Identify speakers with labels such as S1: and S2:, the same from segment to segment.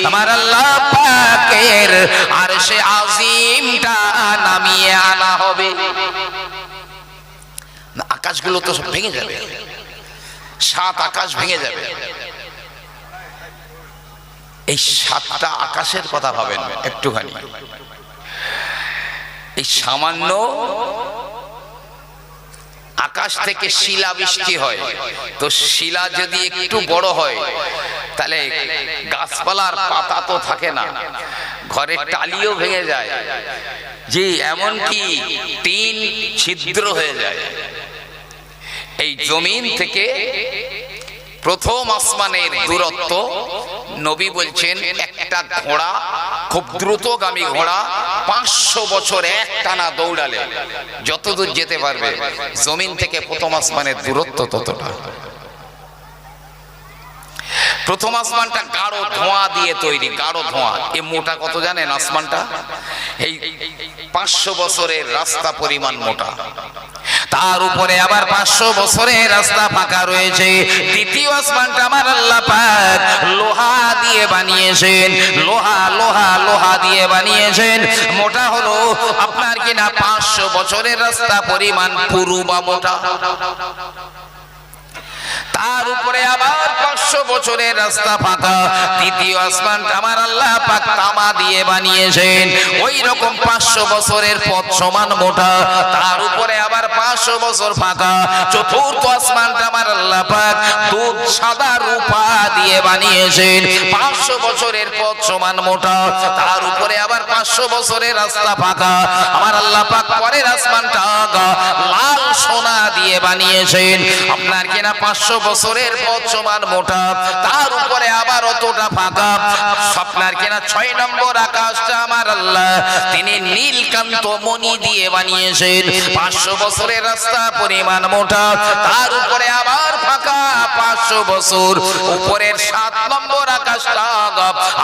S1: আমার আল্লাহ পাকের আরশে আজিমটা নামিয়ে আনা হবে। আকাশগুলো তো সব ভেঙে যাবে, 7 আকাশ ভেঙে যাবে। এই 7টা আকাশের কথা ভাবেন একটুখানি। এই সামান্য আকাশ থেকে শিলা বৃষ্টি হয়, তো শিলা যদি একটু বড় হয় তাহলে গাছপালার পাতা তো থাকে না, ঘরের টালিও ভেঙে যায়, যে এমনকি টিন ছিদ্র হয়ে যায়। এই জমিন থেকে প্রথম আসমানের দূরত্ব নবী বলছেন একটা ঘোড়া, খুব দ্রুতগামী ঘোড়া 500 বছর একটানা দৌড়ালে যতদূর যেতে পারবে, জমিন থেকে প্রথম আসমানের দূরত্ব ততটা। প্রথম আসমানটা গাঢ় ধোঁয়া দিয়ে তৈরি, গাঢ় ধোঁয়া। এই মোটা কত জানেন আসমানটা? এই 500 বছরের রাস্তা পরিমাণ মোটা। তার উপরে আবার 500 বছরের রাস্তা ফাঁকা রয়েছে। দ্বিতীয় আসমানটা আমার আল্লাহ পাক লোহা দিয়ে বানিয়েছেন, লোহা দিয়ে বানিয়েছেন। মোটা হলো আপনার কিনা 500 বছরের রাস্তা পরিমাণ পুরু বা মোটা। তার উপরে আবার 500 বছরের রাস্তা ফাঁকা। তৃতীয় আসমানটা আমার আল্লাহ পাক তামা দিয়ে বানিয়েছেন, ওই রকম 500 বছরের পথ সমান মোটা। তার উপরে আবার 500 বছর ফাঁকা। চতুর্থ আসমানটা আমার আল্লাহ পাক দুধ সাদা রূপা দিয়ে বানিয়েছেন, 500 বছরের পথ সমান মোটা। তার উপরে আবার 500 বছরের রাস্তা ফাঁকা। আমার আল্লাহ পাক পরের আসমানটা লাল সোনা দিয়ে বানিয়েছেন, আপনার কিনা 500 বছরের পথ সমান মোটা। তার উপরে আবার অতটা ফাঁকা। আপনার কিনা 6 নম্বর আকাশটা আমার আল্লাহ তিনি নীলকান্ত মণি দিয়ে বানিয়েছেন, 500 বছরের রাস্তা পরিমাণ মোটা। তার উপরে আবার ফাঁকা 500 বছর। উপরের 7 নম্বর আকাশটা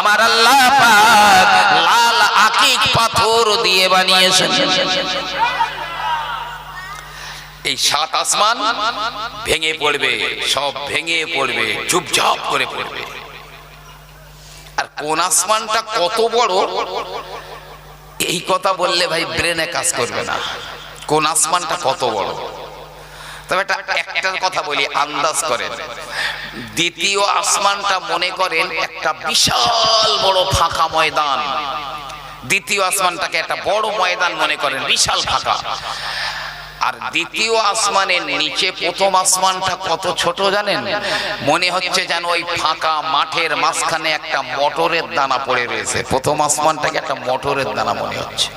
S1: আমার আল্লাহ পাক লাল আকিক পাথর দিয়ে বানিয়েছেন। এই 7 আসমান ভেঙে পড়বে, সব ভেঙে পড়বে, চুপচাপ করে পড়বে। আর কোন আসমানটা কত বড় এই কথা বললে ভাই ব্রেনে কাজ করবে না, কোন আসমানটা কত বড়। তবে একটা কথা বলি, আন্দাজ করেন, দ্বিতীয় আসমানটা মনে করেন একটা বিশাল বড় ফাঁকা ময়দান। দ্বিতীয় আসমানটাকে একটা বড় ময়দান মনে করেন, বিশাল ফাঁকা। আর দ্বিতীয় আসমানের নিচে প্রথম আসমানটা কত ছোট জানেন? মনে হচ্ছে যেন ওই ফাঁকা মাঠের মাঝখানে একটা মটরের দানা পড়ে রয়েছে। প্রথম আসমানটাকে একটা মটরের দানা মনে হচ্ছে।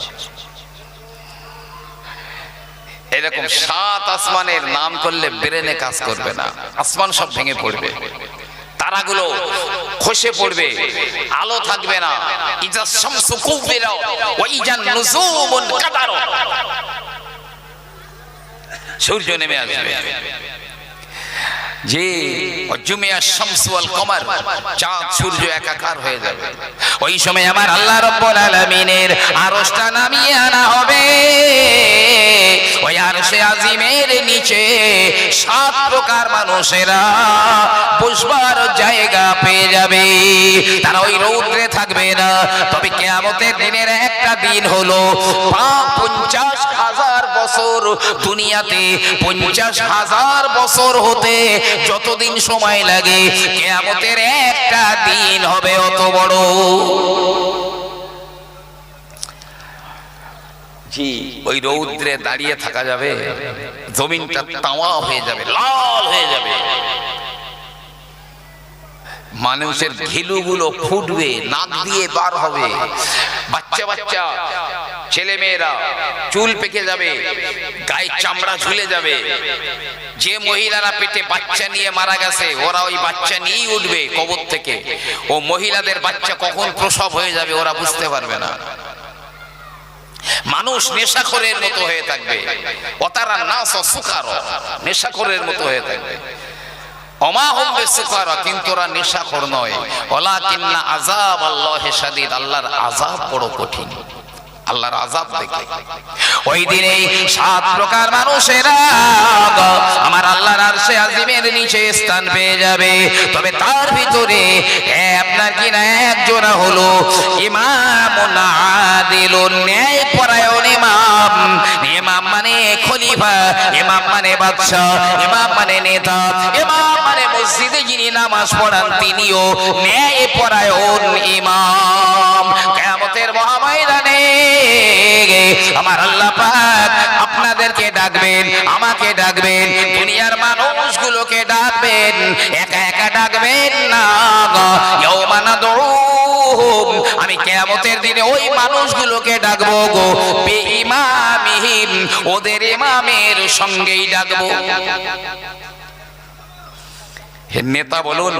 S1: এরকম 7 আসমানের নাম করলে ব্রেনে কাজ করবে না, আসমান সব ভেঙে পড়বে, তারাগুলো খসে পড়বে, আলো থাকবে না। ইজা শামসু কুবিরা ওয়া ইজান নুজুমুন কাদার, সূর্য নেমে আসবে। যে জুমিয়া শামসু ওয়াল কমার, চাঁদ সূর্য একাকার হয়ে যাবে। ওই সময় আমার আল্লাহ রাব্বুল আলামিনের আরশটা নামিয়ে আনা হবে। ওই আরশে আজিমের নিচে 7 প্রকার মানুষেরা বসবার জায়গা পেয়ে যাবে। তারা ওই রৌদ্রে থাকবে না। তবে কিয়ামতের দিনের একটা দিন হলো 50,000 বছর। দুনিয়াতে 50,000 বছর হতে যতদিন সময় লাগে, কিয়ামতের একটা দিন হবে অত বড়। জি, ওই রৌদ্রে দাঁড়িয়ে থাকা যাবে, জমিনটা তাওয়া হয়ে যাবে, লাল হয়ে যাবে, মানুষের ঘিলুগুলো ফুটবে, নাক দিয়ে বার হবে, বাচ্চা বাচ্চা ছেলে মেয়েরা চুল পেকে যাবে, গায়ে চামড়া ঝুলে যাবে। যে মহিলারা পেটে বাচ্চা নিয়ে মারা গেছে ওরা ওই বাচ্চা নিয়েই উঠবে কবর থেকে। ও মহিলাদের বাচ্চা কখন প্রসব হয়ে যাবে ওরা বুঝতে পারবে না। মানুষ নেশাখোরের মতো হয়ে থাকবে, অতারা নাস সুকার, নেশাখোরের মতো হয়ে থাকবে। ওমা হুম বিসুকারা, কিন্তু ওরা নেশাখোর নয়। ওয়ালাকিন্না আযাব আল্লাহি শাদীদ, আল্লাহর আযাব বড় কঠিন। আল্লাহর আযাব দেখে। ওই দিনে 7 প্রকার মানুষেরা আমার আল্লাহর আরশে আজিমের নিচে স্থান পেয়ে যাবে। তবে তার ভিতরে আপনার কি না একজোড়া হলো ইমামুন আদিলুন, ন্যায়পরায়ণ ইমাম। ইমাম মানে খলিফা, ইমাম মানে বাদশা, ইমাম মানে নেতা, ইমাম মানে মসজিদে যিনি নামাজ পড়ান তিনিও ন্যায়পরায়ণ ইমাম। কিয়ামতের মহাময়দানে আমার আল্লাহ পাক আপনাদেরকে ডাকবেন, আমাকে ডাকবেন, দুনিয়ার মানুষগুলোকে ডাকবেন, একা একা ডাকবেন না। ইয়াউমা নাদউহুম, আমি কিয়ামতের দিনে ওই মানুষগুলোকে ডাকবো গো বিইমামিহিম, ওদের ইমামের সঙ্গেই ডাকবো। নেতা বলুন,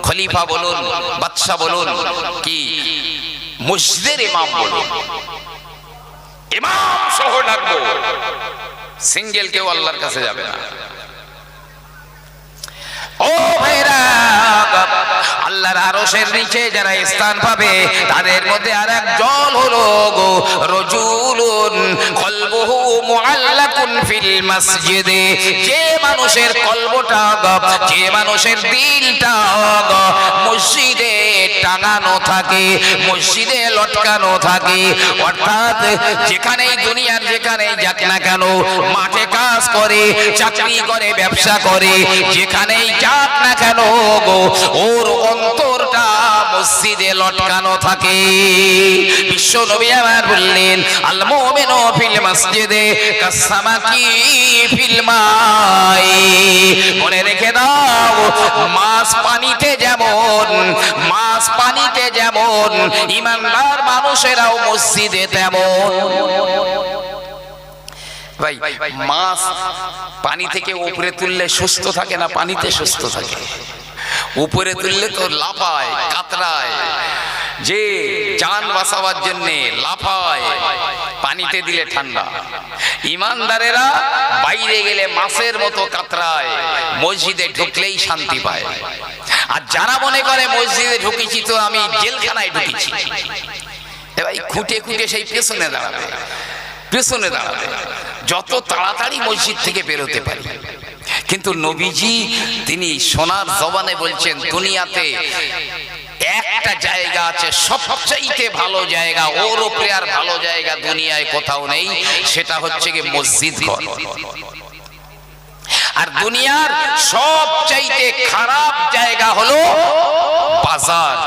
S1: খলিফা বলুন, বাদশা বলুন, কি মসজিদের ইমাম বলুন, ইমাম সহ ডাকবো। সিঙ্গেল কেউ আল্লাহর কাছে যাবে না। ও ভাইরা, আল্লাহর আরশের নিচে যারা স্থান পাবে তাদের মধ্যে আরেক দল হলো গো রাজুলুন কলবুহু মুআল্লাকুন ফিল মসজিদে, যে মানুষের কলবটা, যে মানুষের দিলটা মসজিদে টাঙানো থাকে, মসজিদে লটকানো থাকে। অর্থাৎ যেখানেই দুনিয়ার যেখানেই যাক না কেন, মাঠে কাজ করে, চাকরি করে, ব্যবসা করে, যেখানেই যাক না কেন গো ওর অন্তরটা মসজিদে লটকানো থাকে। বিশ্ব নবী আমার বললেন আল মুমিনু ফিল মসজিদে কাসামাকি ফিল মাই। মনে রেখে দাও, মাছ পানিতে যেমন, মাছ পানিতে যেমন, ঈমানদার মানুষেরাও মসজিদে তেমন। ভাই, মাছ পানি থেকে উপরে তুললে সুস্থ থাকে না পানিতে সুস্থ থাকে? উপরে তুললে তো লাফায়, কাতরায়, যে জান বাঁচাবার জন্য লাফায়, পানিতে দিলে ঠান্ডা। ইমানদারেরা বাইরে গেলে মাছের মতো কাতরায়, মসজিদে ঢুকলেই শান্তি পায়। আর যারা মনে করে মসজিদে ঢুকেছি তো আমি জেলখানায় ঢুকেছি, ভাই খুঁটে খুঁটে সেই পেছনে দাঁড়াবে, পেছনে দাঁড়াবে, যত তাড়াতাড়ি মসজিদ থেকে বেরোতে পারি। কিন্তু নবীজি তিনি সোনার জবানে বলছেন, দুনিয়াতে একটা জায়গা আছে সবচাইতে ভালো জায়গা, ওর উপরে আর ভালো জায়গা দুনিয়ায় কোথাও নেই, সেটা হচ্ছে কি মসজিদ ঘর। আর দুনিয়ার সবচাইতে খারাপ জায়গা হলো বাজার।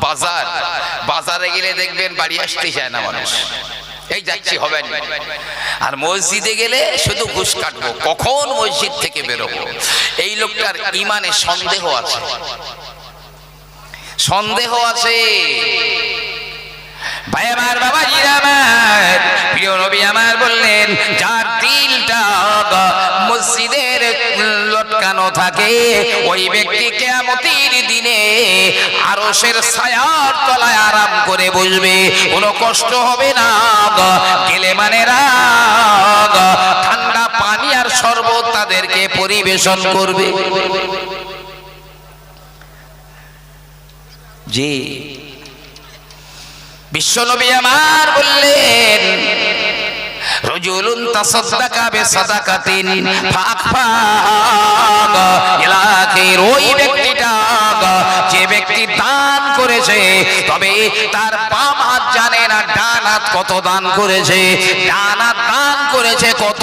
S1: বাজার, বাজারে গেলে দেখবেন বাড়ি আসতে চায় না মানুষ, এই যাচ্ছি হবে না। আর মসজিদে গেলে শুধু ঘুষ কাটবো, কখন মসজিদ থেকে বেরোবো। এই লোকটার ইমানে সন্দেহ আছে, সন্দেহ আছে। ভাই আমার, বাবাজিরা আমার, প্রিয় নবী আমার বললেন, যার দিলটা মসজিদের লটকানো থাকে ওই ব্যক্তি কিয়ামতের দিনে আরশের ছায়ার তলায় আরাম করে বসবে, কোনো কষ্ট হবে না। গেলে মানেরা ঠান্ডা পানি আর শরবত তাদেরকে পরিবেশন করবে। জি, বিশ্বনবী আমার বললেন, রাজুলুন তাসাদদাকা বিসাদাকাতিন ফাআখফাহা ইলা আখির, ওই ব্যক্তিটা যে ব্যক্তি দান করেছে, তবে তার বাম হাত জানে না ডান হাত কত দান করেছে, ডান হাত দান করেছে কত,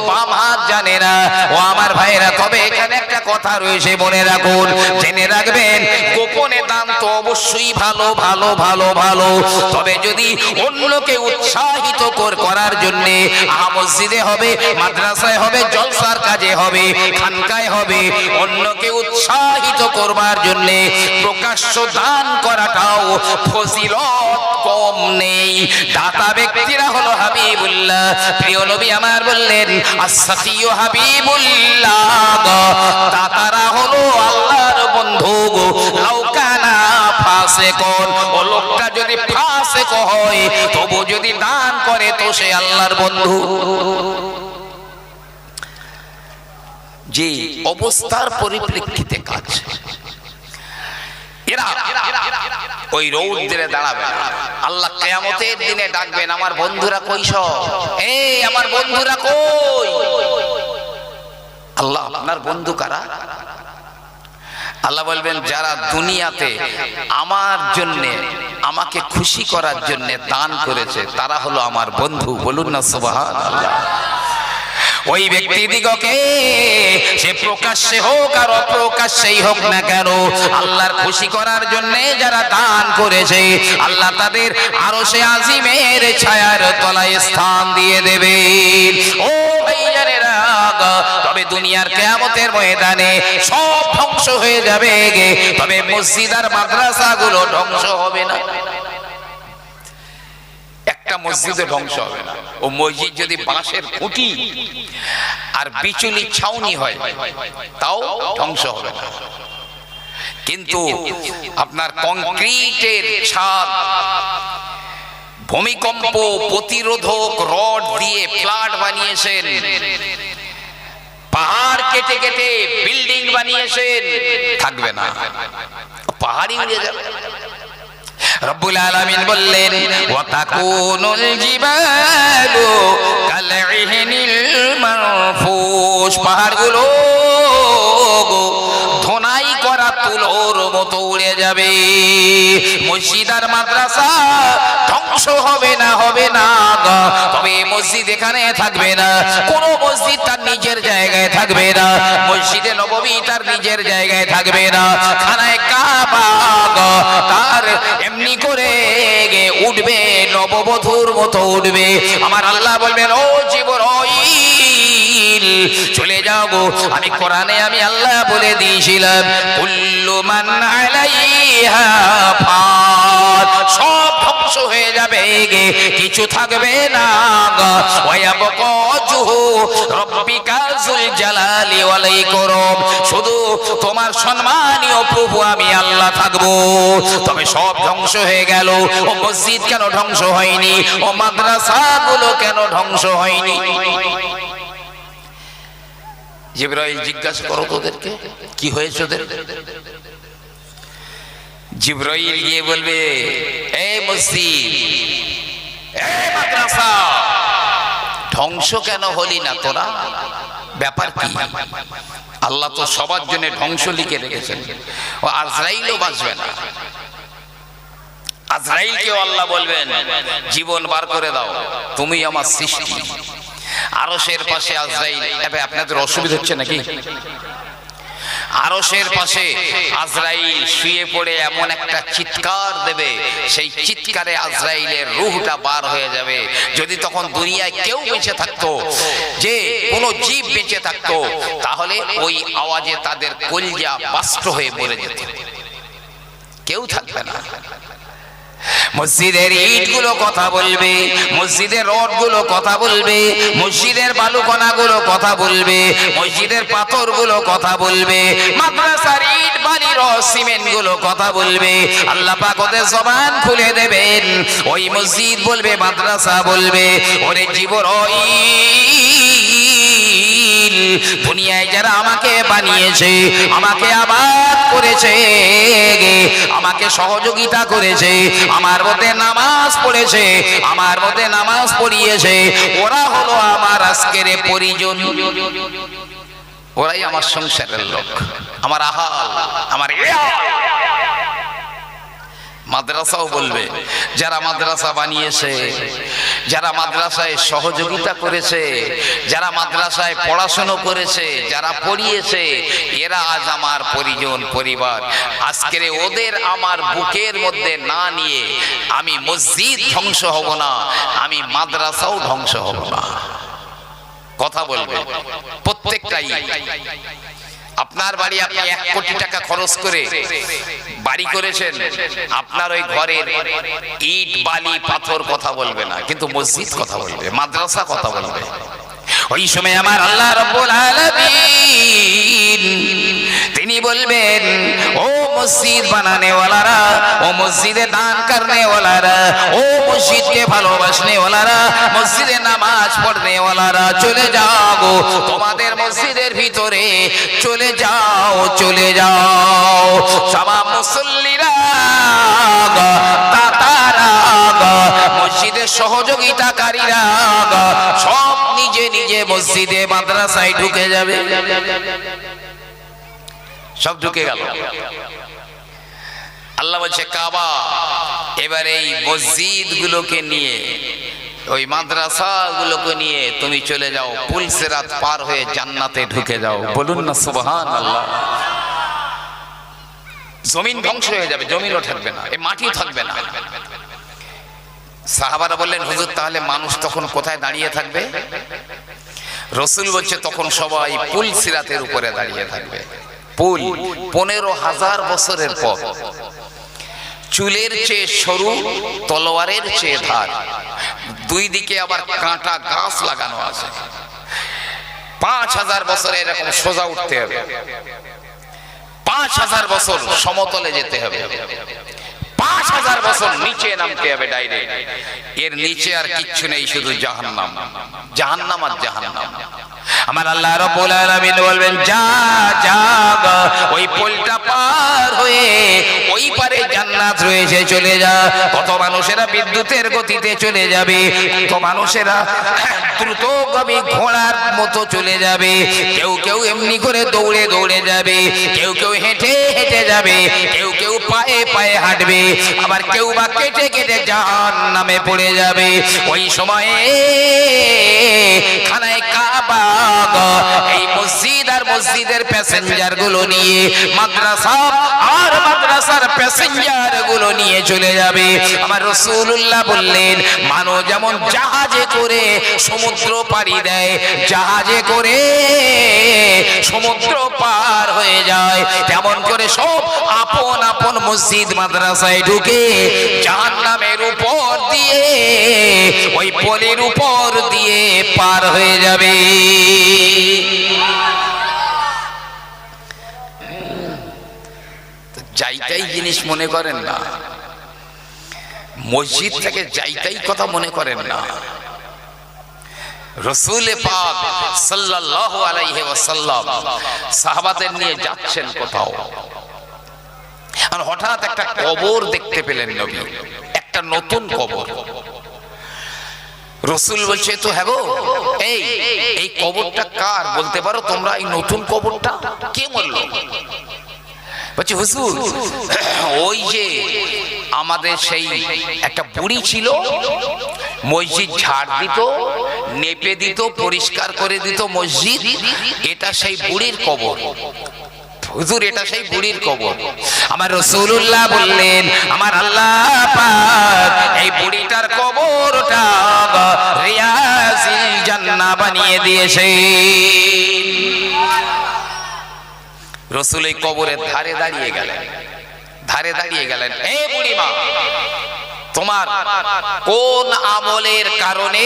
S1: বাম হাত জানে না। ও আমার ভাইরা, তবে এখানে একটা কথা রয়েছে, মনে রাখুন, জেনে রাখবেন, গোপনে দান তো অবশ্যই ভালো ভালো ভালো ভালো, তবে যদি অন্যকে উৎসাহিত করার জন্য মসজিদে হবে, মাদ্রাসায় হবে, জলসার কাজে হবে, খানকায় হবে, অন্যকে উৎসাহিত করবার জন্য প্রকাশ্য দান করাটাও ফজিলত কম নেই। দাতা ব্যক্তিরা হলো হাবিবুল্লাহ। প্রিয় নবী আমার বললেন, as-sakhiyyu হাবিবুল্লাহ, দাতারা হলো আল্লাহর বন্ধু। লাউ কানা ফাসিকুন, ও লোকটা যদি ফাসিক হয় তবু যদি দান করে তো সে আল্লাহর বন্ধু। যে অবস্থার পরিপ্রেক্ষিতে কাজ, এরা ওই রৌদ্রে দাঁড়াবে। আল্লাহ কিয়ামতের দিনে ডাকবেন, আমার বন্ধুরা কই সব? এই আমার বন্ধুরা কই? আল্লাহ আপনার বন্ধু কারা? আল্লাহ বলবেন, যারা দুনিয়াতে আমার জন্য, আমাকে খুশি করার জন্য দান করেছে, তারা হলো আমার বন্ধু। বলুন না সুবহানাল্লাহ। ওই ব্যক্তিদিগকে সে প্রকাশ্যে হোক আর অপ্রকাশ্যেই হোক না কেন, আল্লাহর খুশি করার জন্য যারা দান করেছে, আল্লাহ তাদের আরশে আজিমের ছায়ার তলায় স্থান দিয়ে দেবে। ও ভাইজানেরা, তবে দুনিয়ার কিয়ামতের ময়দানে সব ধ্বংস হয়ে যাবে, তবে মসজিদ আর মাদ্রাসাগুলো ধ্বংস হবে না। একটা মসজিদে ধ্বংস হবে না। ও মসজিদ যদি বাঁশের খুঁটি আর বিচুলি ছাউনি হয়, তাও ধ্বংস হবে না। কিন্তু আপনার কংক্রিটের ছাদ, ভূমিকম্প প্রতিরোধক রড দিয়ে ফ্ল্যাট বানিয়েছেন, পাহাড় কেটে কেটে বিল্ডিং বানিয়েছেন, থাকবে না, পাহাড়ই উড়ে যাবে। রব্বুল আলামিন বললেন, ওয়া তাকুনুল জিবালু কালইহনিল মানফুশ, পাহাড়গুলো ধোনাই করা তুলোর মতো উড়ে যাবে। মসজিদ আর মাদ্রাসা ধ্বংস হবে না, হবে না, তবে মসজিদ এখানে থাকবে না। কোন মসজিদ তার নিজের জায়গায় থাকবে না, মসজিদে নববী তার নিজের জায়গায় থাকবে না, খানায়ে কাবা তার এমনি করে উঠবে, নববধূর মতো উঠবে। আমার আল্লাহ বলবেন, ও জিবরাইল চলে যাও গো। আমি কোরআনে আমি আল্লাহ বলে দিয়েছিলাম, কুল্লু মান আলাইহা ফান, সব ধ্বংস হয়ে যাবে, কিছু থাকবে না। ওয়া ইয়াবকা ওয়াজহু রাব্বিকা যুল জালালি ওয়াল ইকরাম, শুধু তোমার সম্মানীয় প্রভু আমি আল্লাহ থাকবো। তবে সব ধ্বংস হয়ে গেল, ও মসজিদ কেন ধ্বংস হয়নি? ও মাদ্রাসাগুলো কেন ধ্বংস হয়নি? জিবরাইল জিজ্ঞাসা করো তোদেরকে, কি হয়েছে ওদের? জিবরাইল গিয়ে বলবে, এই মসজিদ, এই মাদ্রাসা, ধ্বংস কেন হলি না তোরা? ব্যাপার কি? আল্লাহ তো সবার জন্য ধ্বংস লিখে রেখেছেন। ও আজরাইলও বাঁচবে না। আজরাইলকেও আল্লাহ বলবেন, জীবন বার করে দাও, তুমি আমার সৃষ্টি। আরশের পাশে আজরাইল, আপনাদের অসুবিধা হচ্ছে নাকি? আরশের পাশে আজরাইল শুয়ে পড়ে এমন একটা চিৎকার দেবে, সেই চিৎকারে আজরাইলের রূহটা বার হয়ে যাবে। যদি তখন দুনিয়ায় কেউ বেঁচে থাকতো, যে কোনো জীব বেঁচে থাকতো, তাহলে ওই আওয়াজে তাদের কলিজা বাস্ট হয়ে মরে যেত, কেউ থাকবে না। মসজিদের ইটগুলো কথা বলবে, মসজিদের রডগুলো কথা বলবে, মসজিদের বালুকণাগুলো কথা বলবে, মসজিদের পাথরগুলো কথা বলবে, মাদ্রাসার ইট বালি সিমেন্টগুলো কথা বলবে। আল্লাহ পাক ওদের জবান খুলে দেবেন। ওই মসজিদ বলবে, মাদ্রাসা বলবে, ওরে জিবরাইল, দুনিয়ায় যারা আমাকে বানিয়েছে, আমাকে আবাদ করেছে, আমাকে সহযোগিতা করেছে, আমার মধ্যে নামাজ পড়েছে, আমার মধ্যে নামাজ পড়িয়েছে, ওরা হলো আমার আজকের পরিজন, ওরাই আমার সংসারের লোক, আমার আহাল, আমার মাদ্রাসাও বলবে, যারা মাদ্রাসা বানিয়েছে, যারা মাদ্রাসায় সহযোগিতা করেছে, যারা মাদ্রাসায় পড়াশোনা করেছে, যারা পড়িয়েছে, এরা আজ আমার পরিজন, পরিবার। আজকের ওদের আমার বুকের মধ্যে না নিয়ে আমি মসজিদ ধ্বংস হব না, আমি মাদ্রাসাও ধ্বংস হব না। কথা বলবে প্রত্যেকটাই। আপনার বাড়ি, আপনি 1 কোটি টাকা খরচ করে বাড়ি করেছেন, আপনার ওই ঘরের ইট বালি পাথর কথা বলবে না, কিন্তু মসজিদ কথা বলবে, মাদ্রাসা কথা বলবে। ওই সময় আমার আল্লাহ রাব্বুল আলামিন তিনি বলবেন, ও মসজিদ বানানে ওয়ালারা, ও মসজিদে দান করনে ওয়ালারা, ও মসজিদকে ভালোবাসনে ওয়ালারা, মসজিদে নামাজ পড়নে ওয়ালারা, চলে যাও তোমাদের মসজিদের ভিতরে, চলে যাও চলে যাও। সব মুসল্লিরা, তাতারা, মসজিদের সহযোগিতাকারীরা সব নিজে নিজে মসজিদে মাদ্রাসায় ঢুকে যাবে। সব ঢুকে গেল। আল্লাহ বলছে কাবা, এবার এই মসজিদ গুলোকে নিয়ে, ওই মাদ্রাসা গুলোকে নিয়ে তুমি চলে যাও, পুলসিরাত পার হয়ে জান্নাতে ঢুকে যাও। বলুন না সুবহানাল্লাহ। জমিন ধ্বংস হয়ে যাবে, জমিনও থাকবে না, এই মাটিও থাকবে না। সাহাবারা বললেন, হুজুর তাহলে মানুষ তখন কোথায় দাঁড়িয়ে থাকবে? রাসূল বলছে, তখন সবাই পুলসিরাতের উপরে দাঁড়িয়ে থাকবে। পুল 15,000 বছরের পথ, চুলের চেয়ে সরু, তলোয়ারের চেয়ে ধার, দুই দিকে আবার কাঁটা গাছ লাগানো আছে। 5000 বছর এরকম সোজা উঠতে হবে, 5000 বছর সমতলে যেতে হবে, 5000 বছর নিচে নামতে হবে ডাইরেক্ট। এর নিচে আর কিচ্ছু নেই, শুধু জাহান্নাম, জাহান্নাম আর জাহান্নাম। আমার আল্লাহ রাব্বুল আলামিন বলবেন, যা যা ওই পোলটা পার হয়ে ওই পারে জান্নাত রয়েছে, চলে যা। কত মানুষেরা বিদ্যুতের গতিতে চলে যাবে, কত মানুষেরা দ্রুতগামী ঘোড়ার মতো চলে যাবে, কেউ কেউ এমনি করে দৌড়ে দৌড়ে যাবে, কেউ কেউ হেঁটে হেঁটে যাবে, কেউ কেউ পায়ে পায়ে হাঁটবে, আবার কেউ বা কেটে কেটে জাহান্নামে পড়ে যাবে। ওই সময়ে খানায়ে কাবা, এই মসজিদ আর মসজিদের প্যাসেঞ্জার গুলো নিয়ে, মাদ্রাসা আর মাদ্রাসার প্যাসেঞ্জার গুলো নিয়ে চলে যাবে। আমার রাসূলুল্লাহ বললেন, মানুষ যেমন জাহাজে করে সমুদ্র পাড়ি দেয়, জাহাজে করে সমুদ্র পার হয়ে যায়, তেমন করে সব আপন আপন মসজিদ মাদ্রাসায় ঢুকে জাহান্নামের উপর দিয়ে, ওই পোলের উপর দিয়ে পার হয়ে যাবে। যাইতাই জিনিস মনে করেন না, মসজিদ থেকে যাইতাই কথা মনে করেন না। রাসূল পাক সাল্লাল্লাহু আলাইহি ওয়াসাল্লাম সাহাবাদের নিয়ে যাচ্ছেন কোথাও, আর হঠাৎ একটা কবর দেখতে পেলেন নবী, একটা নতুন কবর। রাসূল বলছে, তো হ্যাঁ গো, এই কবরটা কার বলতে পারো তোমরা? এই নতুন কবরটা কে মরলো? বলছে, হুজুর ওই যে আমাদের সেই একটা বুড়ি ছিল, মসজিদ ঝাড় দিত, নেপে দিত, পরিষ্কার করে দিত মসজিদ, এটা সেই বুড়ির কবর। হুজুর এটা সেই বুড়ির কবর। আমার রাসূলুল্লাহ বললেন, আমার আল্লাহ পাক এই বুড়িটার কবরটা রিয়াজিল জান্নাহ বানিয়ে দিয়েছে। রাসূল এই কবরের ধারে দাঁড়িয়ে গেলেন, ধারে দাঁড়িয়ে গেলেন, এ বুড়িমা, তোমার কোন আমলের কারণে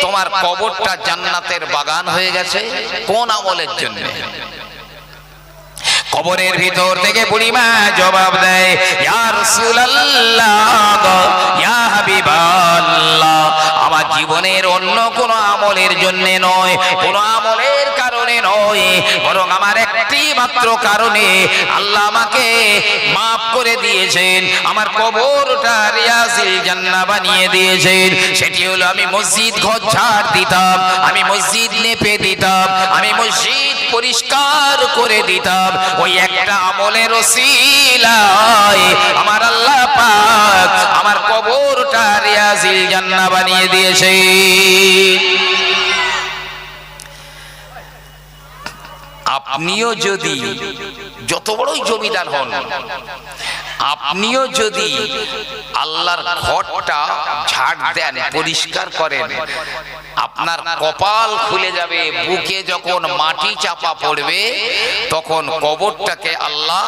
S1: তোমার কবরটা জান্নাতের বাগান হয়ে গেছে? কোন আমলের জন্য? কবরের ভিতর থেকে বুড়িমা জবাব দেয়, ইয়া রাসূলুল্লাহ, ইয়া হাবিবাল্লাহ, আমার জীবনের অন্য কোন আমলের জন্য নয়, কোন আমলের কারণে নয়, বরং আমার একটি মাত্র কারণে আল্লাহ আমাকে মাফ করে দিয়েছেন, আমার কবরটা রিয়াজিল জান্নাহ বানিয়ে দিয়েছেন। সেটি হলো আমি মসজিদ ঘর ঝাড় দিতাম, আমি মসজিদ নেপে দিতাম, আমি মসজিদ পরিষ্কার করে দিতাম। ওই একটা আমলের ওসিলায় আমার আল্লাহ পাক আমার কবরটা রিয়াজিল জান্নাহ বানিয়ে দিয়েছে। আপনিও যদি যত বড়ই জমিদার হন, আপনিও যদি আল্লাহর ঘরটা ঝাড় দেন, পরিষ্কার করেন, আপনার কপাল খুলে যাবে। বুকে যখন মাটি চাপা পড়বে, তখন কবরটাকে আল্লাহ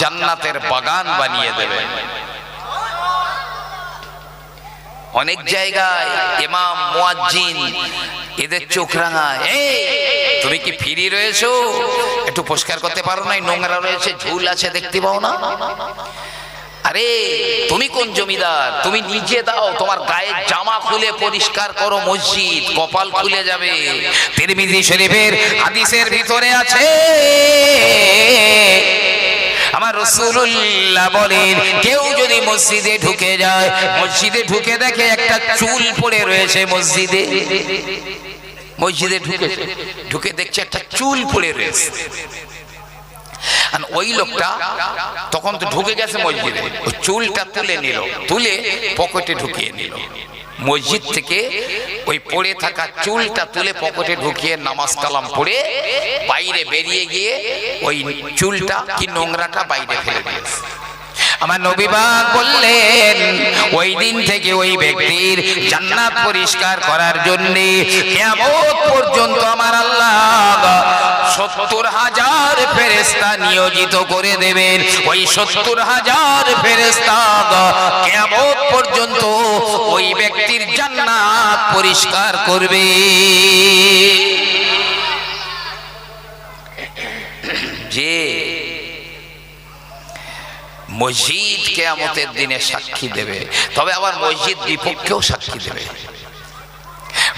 S1: জান্নাতের বাগান বানিয়ে দেবে। অনেক জায়গায় ইমাম মুয়াজ্জিন এদের চোখ রাঙা। এই তুমি কি ফ্রি রয়েছো? একটু পরিষ্কার করতে পারো না? নোংরা রয়েছে, ঝুল আছে, দেখতে পাও না? আরে তুমি কোন জমিদার? তুমি নিজে দাও, তোমার গায়ের জামা খুলে পরিষ্কার করো মসজিদ, কপাল খুলে যাবে। তিরমিজি শরীফের হাদিসের ভিতরে আছে, আমার রাসূলুল্লাহ বলেন, কেউ যদি মসজিদে ঢুকে যায়, মসজিদে ঢুকে দেখে একটা চুল পড়ে রয়েছে মসজিদে, মসজিদে ঢুকে দেখছে একটা চুল পড়ে রয়েছে, আর ওই লোকটা তখন তো ঢুকে গেছে মসজিদে, ওই চুলটা তুলে নিল, তুলে পকেটে ঢুকিয়ে নিল। মসজিদ থেকে ওই পড়ে থাকা চুলটা তুলে পকেটে ঢুকিয়ে নামাজ কালাম পড়ে বাইরে বেরিয়ে গিয়ে ওই চুলটা কি নোংরাটা বাইরে ফেলে দিয়েছে। আমার নবী পাক বললেন, ওই দিন থেকে ওই ব্যক্তির জান্নাত পরিষ্কার করার জন্য কিয়ামত পর্যন্ত আমার আল্লাহ ৭০,০০০ ফেরেশতা নিয়োজিত করে দেবেন। ওই ৭০,০০০ ফেরেশতা কিয়ামত পর্যন্ত ওই ব্যক্তির জান্নাত পরিষ্কার করবে। যে মসজিদ কিয়ামতের দিনে সাক্ষী দেবে, তবে আবার মসজিদ বিপক্ষেও সাক্ষী দেবে,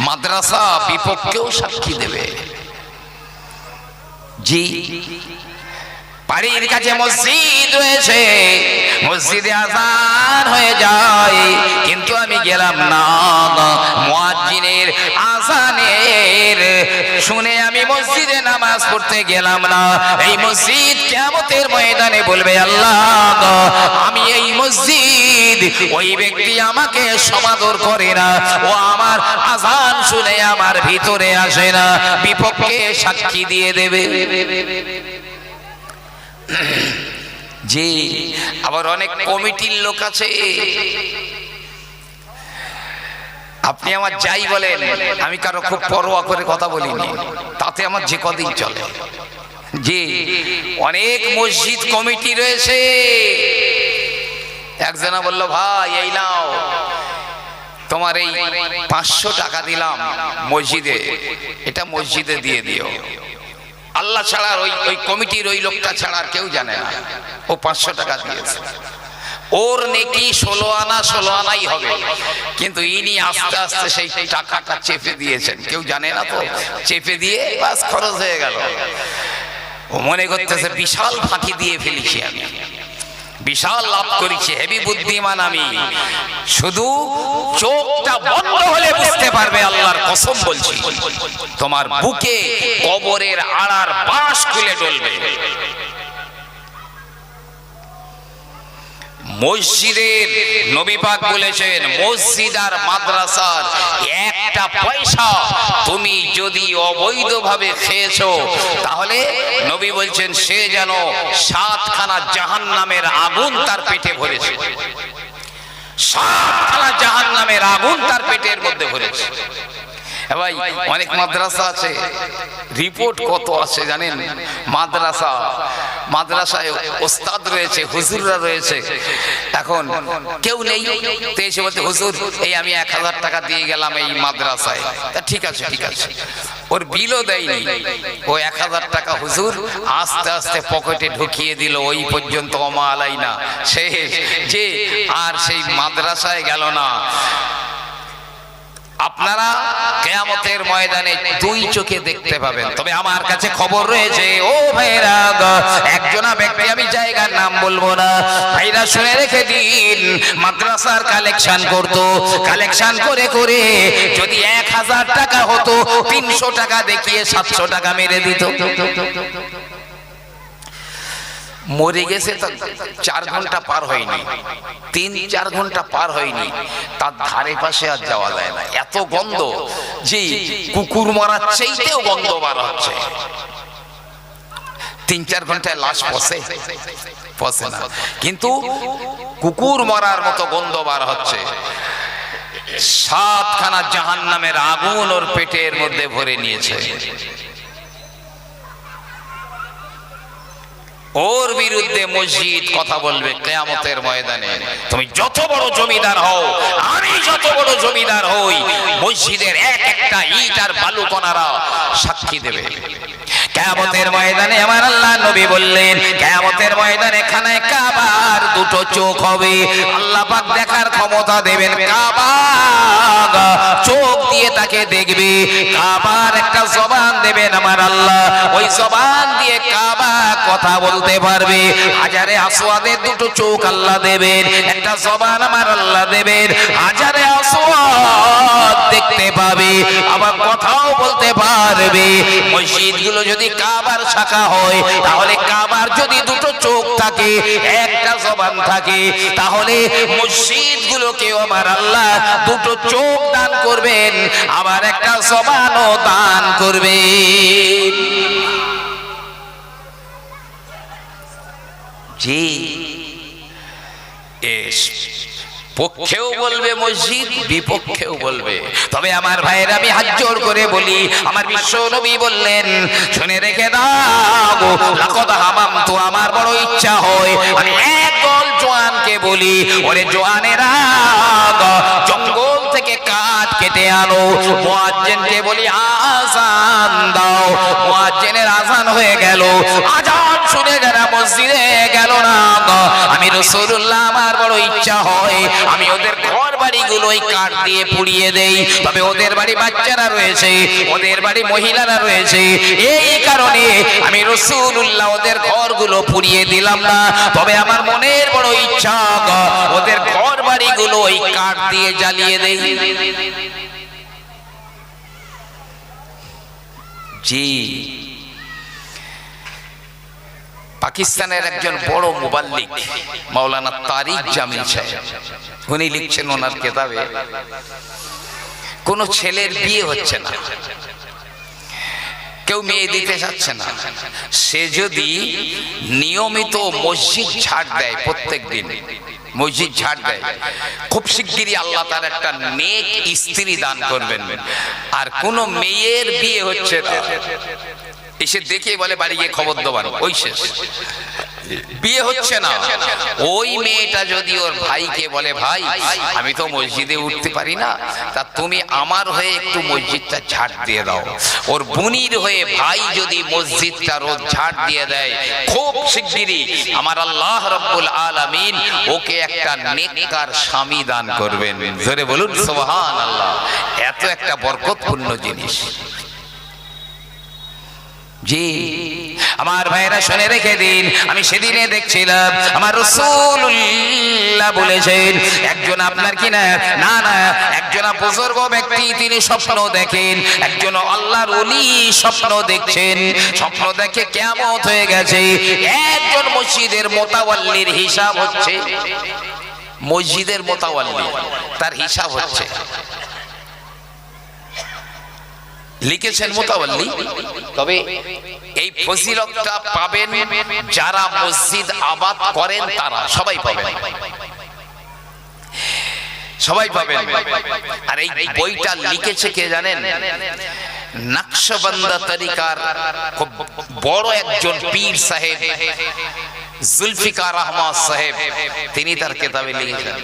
S1: মাদ্রাসা বিপক্ষেও সাক্ষী দেবে। জি, বাড়ির কাছে মসজিদ রয়েছে, মসজিদে আযান হয়ে যায়, কিন্তু আমি গেলাম না, মুয়াজ্জিনের আযানের শুনে আমি মসজিদে নামাজ পড়তে গেলাম না। এই মসজিদ কিয়ামতের ময়দানে বলবে, আল্লাহ আমি এই মসজিদ, ওই ব্যক্তি আমাকে সমাদর করে না, ও আমার আযান শুনে আমার ভিতরে আসে না, বিপক্ষে সাক্ষী দিয়ে দেবে। জি, আবার অনেক কমিটির লোক আছে, আপনি আমার যাই বলেন, আমি কারো খুব পরোয়া করে কথা বলিনি, তাতে আমার যে কদিন চলে। জি, অনেক মসজিদ কমিটি রয়েছে। একজনা বলল, ভাই এই নাও তোমার এই 500 টাকা দিলাম মসজিদে, এটা মসজিদে দিয়ে দিও। আল্লাহ ছাড়া ওই কমিটির ওই লোকটা ছাড়া আর কেউ জানে না ও 500 টাকা দিয়েছে। ওর নেকি 16 আনাই হবে, কিন্তু ইনি আস্তে আস্তে সেই টাকাটা চেপে দিয়েছেন, কেউ জানে না তো, চেপে দিয়ে বাস খরচ হয়ে গেল। ও মনে করতেছে বিশাল ফাঁকি দিয়ে ফেলেছি আমি, বিশাল লাভ করেছি, হেভি বুদ্ধিমান আমি। শুধু চোখটা বন্ধ হলে বুঝতে পারবে, আল্লাহর কসম বলছি, তোমার বুকে কবরের আড়ার বাঁশ খুলে ডলবে। মসজিদের নবী পাক বলেছেন, মসজিদ আর মাদ্রাসার একটা পয়সা তুমি যদি অবৈধভাবে খেয়েছো, তাহলে নবী বলছেন সে যেন 7খানা জাহান্নামের আগুন তার পেটে ভরেছে, 7খানা জাহান্নামের আগুন তার পেটের মধ্যে ভরেছে। ভাই অনেক মাদ্রাসা আছে, রিপোর্ট কত আছে জানেন? মাদ্রাসায় ওস্তাদ রয়েছে, হুজুররা রয়েছে, এখন কেউ নেই, তো এসে বলতে, হুজুর এই আমি 1000 টাকা দিয়ে গেলাম এই মাদ্রাসায়। ঠিক আছে ঠিক আছে, ওর বিলও দেয়নি, ও 1000 টাকা হুজুর আস্তে আস্তে পকেটে ঢুকিয়ে দিল, ওই পর্যন্ত ওমা আলাইনা শেষ। যে আর সেই মাদ্রাসায় গেল না। আপনারা কিয়ামতের ময়দানে 2 চোখে দেখতে পাবেন। তবে আমার কাছে খবর রয়েছে, ও ভাইরা, একজনা ব্যক্তি, আমি জায়গার নাম বলবো না, ভাইরা শুনে রেখে দিন, মাদ্রাসার কালেকশন করতো, কালেকশন করে করে যদি 1000 টাকা হতো, 300 টাকা দেখিয়ে 700 টাকা মেরে দিত। মরে গেছে, 4 ঘন্টা পার হয়নি, 3-4 ঘন্টা পার হয়নি, তার ধারে পাশে আর যাওয়া যায় না, এত গন্ধ। জি, কুকুর মারার চাইতেও গন্ধ বার হচ্ছে। 3-4 ঘন্টায় লাশ পচে না, কিন্তু কুকুর মারার মতো গন্ধ বার হচ্ছে। 7খানা জাহান্নামের আগুন ওর পেটের মধ্যে ভরে নিয়েছে। ওর বিরুদ্ধে মসজিদ কথা বলবে কিয়ামতের ময়দানে। তুমি যত বড় জমিদার হও, আমি যত বড় জমিদার হই, মসজিদের এক একটা ইট আর বালুকণারা সাক্ষী দেবে কিয়ামতের ময়দানে। আমার আল্লাহ নবী বললেন, কিয়ামতের ময়দানে খানায় কাবার দুটো চোখ হবে। আল্লাহ পাক দেখার ক্ষমতা দেবেন, কাবা চোখ দিয়ে তাকে দেখবে। কাবার একটা জবান দেবেন আমার আল্লাহ, ওই জবান দিয়ে কাবা কথা বলতে পারবে। হাজারে আসওয়াদের দুটো চোখ আল্লাহ দেবেন, একটা জবান আমার আল্লাহ দেবেন। হাজারে আসওয়াদ দেখতে পাবে, আবার কথাও বলতে পারবে। মসজিদগুলো যদি কাবার শাখা হয়, তাহলে কাবার যদি দুটো চোখ থাকে, একটা জবান থাকে, তাহলে মসজিদগুলোকেও আমার আল্লাহ দুটো চোখ দান করবেন, আবার একটা জবানও দান করবেন। জি, পক্ষেও বলবে মসজিদ, বিপক্ষেও বলবে। তবে আমার ভাইয়ের আমি হাত জোড় করে বলি, আমার বিশ্ব নবী বললেন, শুনে রেখে দাও, লাকাদ হামামতু, আমার বড় ইচ্ছা হয় আমি একদল জওয়ানকে বলি, ওরে জওয়ানেরা জঙ্গল থেকে কাঠ কেটে আনো। মুয়াজ্জিনকে বলি আযান দাও। মুয়াজ্জিনের আযান হয়ে গেল, আযান শুনে যারা মসজিদে গেল না, আমি রাসূলুল্লাহ আমার বড় ইচ্ছা হয় আমি ওদের ঘর বাড়িগুলো ওই কাঠ দিয়ে পুড়িয়ে দেই। তবে ওদের বাড়ি বাচ্চারা রয়েছে, ওদের বাড়ি মহিলারা রয়েছে, এই কারণে আমি রাসূলুল্লাহ ওদের ঘরগুলো পুড়িয়ে দিলাম না। তবে আমার মনের বড় ইচ্ছা ওদের ঘর বাড়িগুলো ওই কাঠ দিয়ে জ্বালিয়ে দেই। জি, পাকিস্তানের একজন বড় মুবাল্লিগ মাওলানা তারিক জামিল সাহেব, উনি লিখছেন ওনার কিতাবে, কোন ছেলের বিয়ে হচ্ছে না, কেউ মেয়ে দিতে চাচ্ছে না, সে যদি নিয়মিত মসজিদ ঝাড় দেয়, প্রত্যেক দিন মসজিদ ঝাড় দেয়, খুব শিগগিরই আল্লাহ তার একটা নেক স্ত্রী দান করবেন। আর কোন মেয়ের বিয়ে হচ্ছে না, এসে দেখে বলে বাড়ি গিয়ে খবর দেবার, ওই শেষ, বিয়ে হচ্ছে না। ওই মেয়েটা যদি ওর ভাইকে বলে, ভাই আমি তো মসজিদে উঠতে পারি না, তা তুমি আমার হয়ে একটু মসজিদটা ঝাড় দিয়ে দাও, ওর বুনির হয়ে ভাই যদি মসজিদটা রোজ ঝাড় দিয়ে দেয়, খুব শিগগিরই আমার আল্লাহ রাব্বুল আলামিন ওকে একটা নেককার স্বামী দান করবেন। জোরে বলুন সুবহানাল্লাহ। এত একটা বরকতপূর্ণ জিনিস। জি আমার ভাইরা শুনে রেখে দিন, আমি সেদিনে দেখছিলাম আমার রাসূলুল্লাহ বলেছেন, একজন আপনার কি না না একজন বুজুর্গ ব্যক্তি তিনি স্বপ্ন দেখেন, একজন আল্লাহর ওলি স্বপ্ন দেখছেন, স্বপ্ন দেখে কিয়ামত হয়ে গেছে, একজন মসজিদের মোতাওয়াল্লির হিসাব হচ্ছে, মসজিদের মোতাওয়াল্লি তার হিসাব হচ্ছে। লিখেছেন মোতাওয়াল্লি। তবে এই ফজিলতটা পাবেন যারা মসজিদ আবাদ করেন, তারা সবাই পাবেন, সবাই পাবেন। আর এই বইটা লিখেছে কে জানেন? নকশবন্দ তরিকার খুব বড় একজন পীর সাহেব জুলফিকার আহমদ সাহেব, তিনি তার কিতাবে লিখেছেন।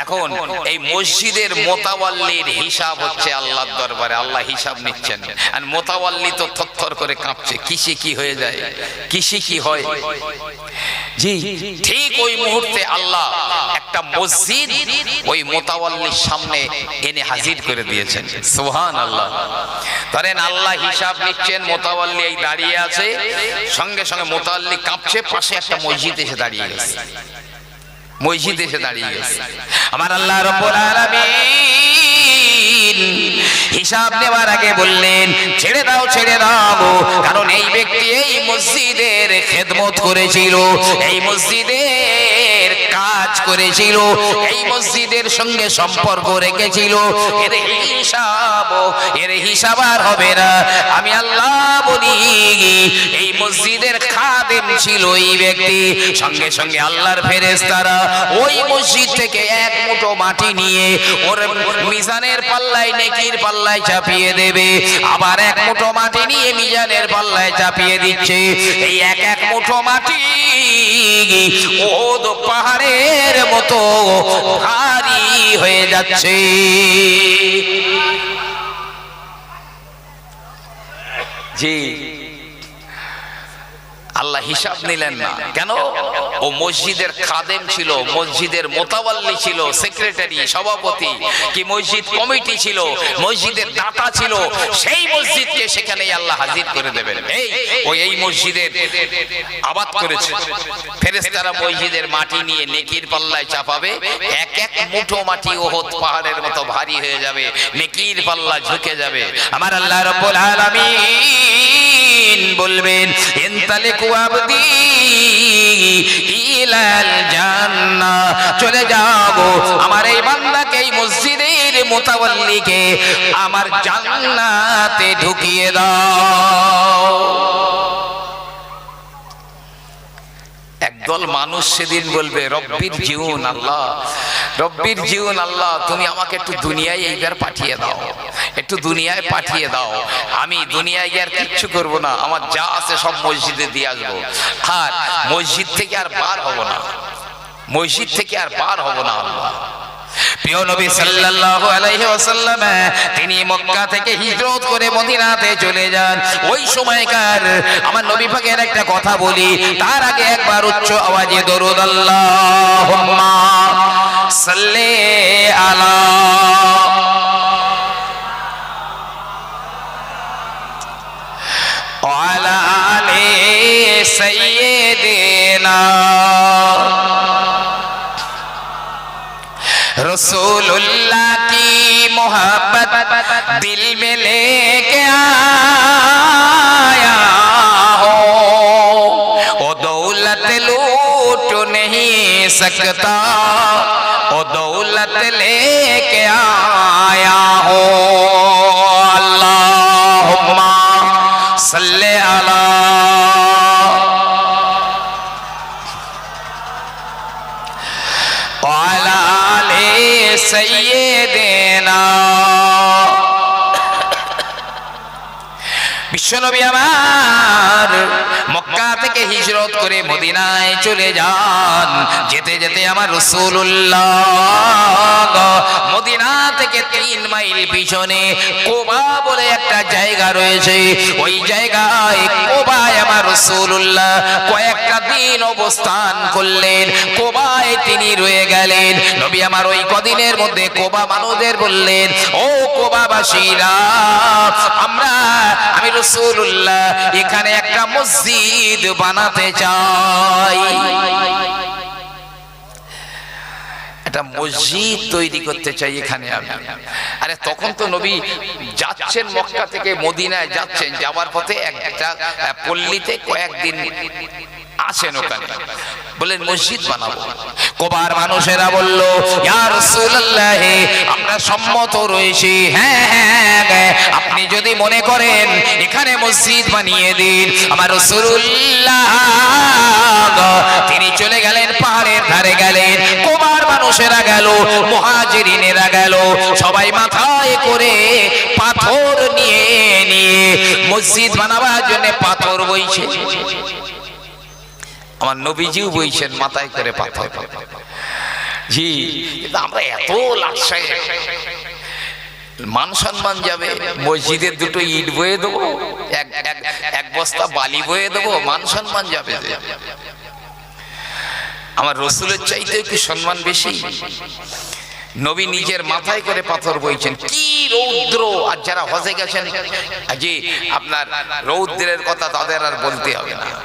S1: এখন এই মসজিদের মোতাওয়াল্লির হিসাব হচ্ছে আল্লাহর দরবারে, আল্লাহ হিসাব নিচ্ছেন। আর মোতাওয়াল্লি তো থরথর করে কাঁপছে, কিসে কি হয়ে যায়, কিসে কি হয়। জি ঠিক ওই মুহূর্তে আল্লাহ একটা মসজিদ ওই মোতাওয়াল্লির সামনে এনে হাজির করে দিয়েছেন। সুবহানাল্লাহ। ধরেন আল্লাহ হিসাব নিচ্ছেন, মোতাওয়াল্লি এই দাঁড়িয়ে আছে, সঙ্গে সঙ্গে মোতাওয়াল্লি কাঁপছে, পাশে একটা মসজিদ এসে দাঁড়িয়ে গেছে, মসজিদ এসে দাঁড়িয়ে গেছে। আমার আল্লাহ রাব্বুল আলামিন হিসাব নেওয়ার আগে বললেন, ছেড়ে দাও ছেড়ে দাও, কারণ এই ব্যক্তি এই মসজিদের খেদমত করেছিল, এই মসজিদের কাজ কাজ করেছিল, এই মসজিদের সঙ্গে সম্পর্ক রেখেছিল, এর হিসাব আর হবে না। আমি আল্লাহ বলি এই মসজিদের খাদেম ছিল এই ব্যক্তি, সঙ্গে সঙ্গে আল্লাহর ফেরেশতারা ওই মসজিদ থেকে এক মুঠো মাটি নিয়ে ওর মিজানের পাল্লায়, নেকির পাল্লায় চাপিয়ে দেবে, আবার এক মুঠো মাটি নিয়ে মিজানের পাল্লায় চাপিয়ে দিচ্ছে। এই এক মুঠো মাটি ওদ পাহাড়ের মতো ভারী হয়ে যাচ্ছে। জি, আল্লাহ হিসাব নিলেন না কেন? ও মসজিদের খাদেম ছিল, মসজিদের মোতাওয়াল্লি ছিল, সেক্রেটারি, সভাপতি, কি মসজিদ কমিটি ছিল, মসজিদের দাতা ছিল। সেই মসজিদকে সেখানেই আল্লাহ হাজির করে দেবেন। এই মসজিদের আবাদ করেছে, ফেরেশতারা মসজিদের মাটি নিয়ে নেকির পাল্লায় চাপাবে, এক মুঠো মাটি ওহদ পাহাড়ের মতো ভারী হয়ে যাবে, নেকির পাল্লা ঝুঁকে যাবে। আমার আল্লাহ রাব্বুল আলামিন বলবেন, ইনতালিকু আবদি ইলাল জান্নাহ, চলে যাও আমার এই বান্দাকে, এই মসজিদের মোতাওয়াল্লিকে আমার জান্নাতে ঢুকিয়ে দাও। একদল মানুষ সেদিন বলবে, রব্বির জিউন আল্লাহ, রব্বির জিউন আল্লাহ, তুমি আমাকে একটু দুনিয়ায় এইবার পাঠিয়ে দাও, একটু দুনিয়ায় পাঠিয়ে দাও। আমি দুনিয়ায় গিয়ে আর কিচ্ছু করবো না, আমার যা আছে সব মসজিদে দিয়ে আসবো, আর মসজিদ থেকে আর বার হব না, মসজিদ থেকে আর বার হব না। আল্লাহ প্রিয় নবী সাল্লাল্লাহু আলাইহি ওয়াসাল্লাম তিনি মক্কা থেকে হিজরত করে মদিনাতে চলে যান। ওই সময়কার আমার নবী পাকের একটা কথা বলি, তার আগে একবার উচ্চ আওয়াজে দরুদ আল্লাহুম্মা সাল্লি আলা ওয়ালা আলি সাইয়্যিদিনা रसूलुल्लाह की मोहब्बत दिल में लेके आया हो, ओ दौलत लूट नहीं सकता, ओ दौलत लेके आया हो। अल्लाहुम्मा सल्ले अला সাইয়্যিদিনা। বিশ্বনবী আমার মক্কা থেকে হিজরত করে মদিনায় চলে যান। যেতে যেতে আমার রাসূলুল্লাহ মদিনা থেকে 3 মাইল পিছনে কোবা বলে একটা জায়গা রয়েছে, ওই জায়গায় কোবায় আমার রাসূলুল্লাহ কয়েকটা দিন অবস্থান করলেন। কোবায় তিনি রয়ে গেলেন। নবী আমার ওই কদিনের মধ্যে কোবা মানুষদের বললেন, ও কোবাবাসীরা, আমি রাসূলুল্লাহ এখানে একটা মসজিদ বানাতে চাই, একটা মসজিদ তৈরি করতে চাই এখানে আমি। আরে তখন তো নবী যাচ্ছেন মক্কা থেকে মদিনায় যাচ্ছেন, যাওয়ার পথে একটা পল্লীতে কয়েকদিন আছেন, ওখানে বলেন মসজিদ বানাবো। কোবার মানুষেরা বলল, ইয়া রাসূলুল্লাহ আমরা সম্মত রয়েছি, হ্যাঁ আপনি যদি মনে করেন এখানে মসজিদ বানিয়ে দিন। আমার রাসূলুল্লাহ তিনি চলে গেলেন, পাহাড়ের ধারে গেলেন। কোবার মানুষেরা গেল, মুহাজিরিনেরা গেল, সবাই মাথায় করে পাথর নিয়ে নিয়ে মসজিদ বানাবার জন্য পাথর বইছে। আমার নবীজিও বইছেন মাথায় করে পাথর। জি, আমরা এত লাশায় মান সম্মান যাবে, মসজিদের দুটো ইট বয়ে দেবো, এক বস্তা বালি বয়ে দেবো, মান সম্মান যাবে। আমার রাসূলের চাইতে কি সম্মান বেশি? নবী নিজের মাথায় করে পাথর বইছেন, কি রৌদ্র! আর যারা হজে গেছেন, জি আপনার রৌদ্রের কথা তাদের আর বলতে হবে না।